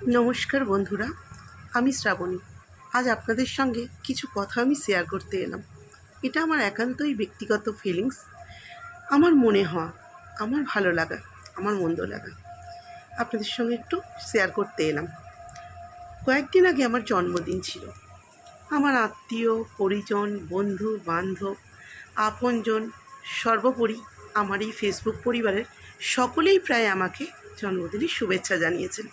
নমস্কার বন্ধুরা, আমি শ্রাবণী। আজ আপনাদের সঙ্গে কিছু কথা আমি শেয়ার করতে এলাম। এটা আমার একান্তই ব্যক্তিগত ফিলিংস, আমার মনে হওয়া, আমার ভালো লাগা, আমার মন্দ লাগা আপনাদের সঙ্গে একটু শেয়ার করতে এলাম। কয়েকদিন আগে আমার জন্মদিন ছিল। আমার আত্মীয় পরিজন, বন্ধু বান্ধব, আপনজন, সর্বোপরি আমার এই ফেসবুক পরিবারের সকলেই প্রায় আমাকে জন্মদিনের শুভেচ্ছা জানিয়েছেন।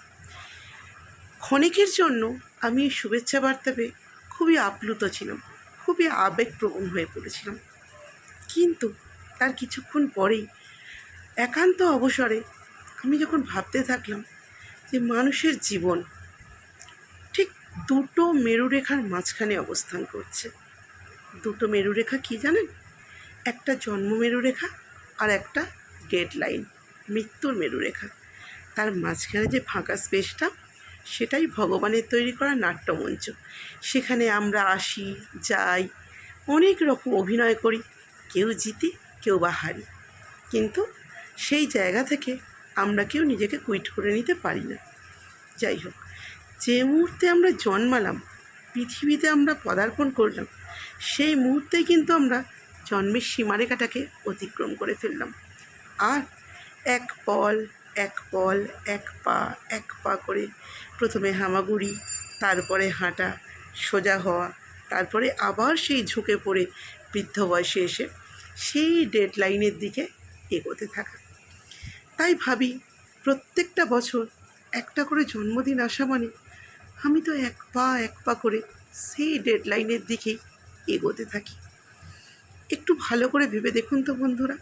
ক্ষণিকের জন্য আমি এই শুভেচ্ছা বার্তা পেয়ে খুবই আপ্লুত ছিলাম, খুবই আবেগপ্রবণ হয়ে পড়েছিলাম। কিন্তু তার কিছুক্ষণ পরেই একান্ত অবসরে আমি যখন ভাবতে থাকলাম যে মানুষের জীবন ঠিক দুটো মেরুরেখার মাঝখানে অবস্থান করছে। দুটো মেরুরেখা কী জানেন? একটা জন্ম মেরুরেখা আর একটা ডেডলাইন, মৃত্যুর মেরুরেখা। তার মাঝখানে যে ফাঁকা স্পেসটা, সেটাই ভগবানের তৈরি করা নাট্যমঞ্চ। সেখানে আমরা আসি, যাই, অনেক রকম অভিনয় করি, কেউ জিতি, কেউ বা হারি। কিন্তু সেই জায়গা থেকে আমরা কেউ নিজেকে কুইট করে নিতে পারি না। যাই হোক, যে মুহূর্তে আমরা জন্মালাম, পৃথিবীতে আমরা পদার্পণ করলাম, সেই মুহূর্তেই কিন্তু আমরা জন্মের সীমারেখাটাকে অতিক্রম করে ফেললাম। আর এক পল এক পল, এক পা করে প্রথমে হামাগুড়ি, তারপরে হাঁটা, সোজা হওয়া, তারপরে আবার সেই ঝুঁকে পড়ে বৃদ্ধ বয়সে এসে সেই ডেডলাইনের দিকে এগোতে থাকা। তাই ভাবি, প্রত্যেকটা বছর একটা করে জন্মদিন আসা মানে আমি তো এক পা করে সেই ডেডলাইনের দিকেই এগোতে থাকি। একটু ভালো করে ভেবে দেখুন তো বন্ধুরা,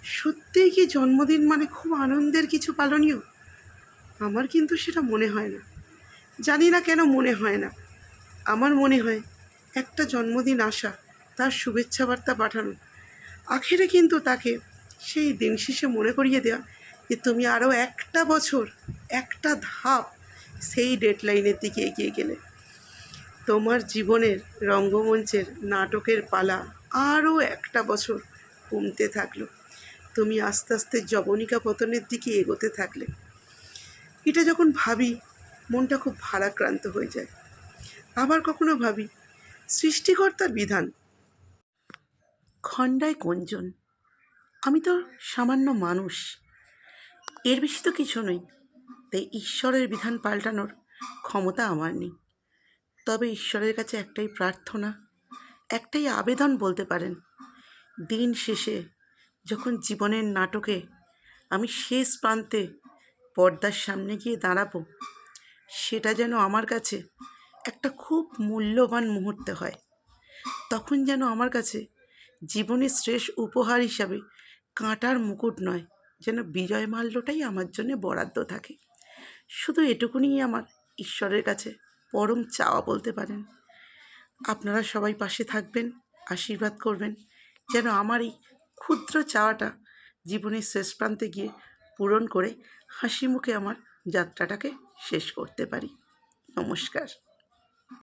সত্যিই কি জন্মদিন মানে খুব আনন্দের কিছু পালনীয়? আমার কিন্তু সেটা মনে হয় না। জানি না কেন মনে হয় না। আমার মনে হয় একটা জন্মদিন আসা, তার শুভেচ্ছা বার্তা পাঠানো, আখেরে কিন্তু তাকে সেই দিন শেষে মনে করিয়ে দেওয়া যে তুমি আরও একটা বছর, একটা ধাপ সেই ডেডলাইনের দিকে এগিয়ে গেলে। তোমার জীবনের রঙ্গমঞ্চের নাটকের পালা আরও একটা বছর কমতে থাকলো। তুমি আস্তে আস্তে যবনিকা পতনের দিকে এগোতে থাকলে। এটা যখন ভাবি, মনটা খুব ভারাক্রান্ত হয়ে যায়। আবার কখনো ভাবি, সৃষ্টিকর্তার বিধান খণ্ডায় কোনজন? আমি তো সামান্য মানুষ, এর বেশি তো কিছু নই। তাই ঈশ্বরের বিধান পাল্টানোর ক্ষমতা আমার নেই। তবে ঈশ্বরের কাছে একটাই প্রার্থনা, একটাই আবেদন বলতে পারেন। দিন শেষে যখন জীবনের নাটকে আমি শেষ প্রান্তে পর্দার সামনে গিয়ে দাঁড়াবো, সেটা যেন আমার কাছে একটা খুব মূল্যবান মুহূর্ত হয়। তখন যেন আমার কাছে জীবনের শ্রেষ্ঠ উপহার হিসাবে কাঁটার মুকুট নয়, যেন বিজয় মাল্যটাই আমার জন্য বরাদ্দ থাকে। শুধু এটুকুনিই আমার ঈশ্বরের কাছে পরম চাওয়া বলতে পারেন। আপনারা সবাই পাশে থাকবেন, আশীর্বাদ করবেন, যেন আমার এই ক্ষুদ্র চাওয়াটা জীবনের শেষ প্রান্তে গিয়ে পূরণ করে হাসি মুখে আমার যাত্রাটাকে শেষ করতে পারি। নমস্কার।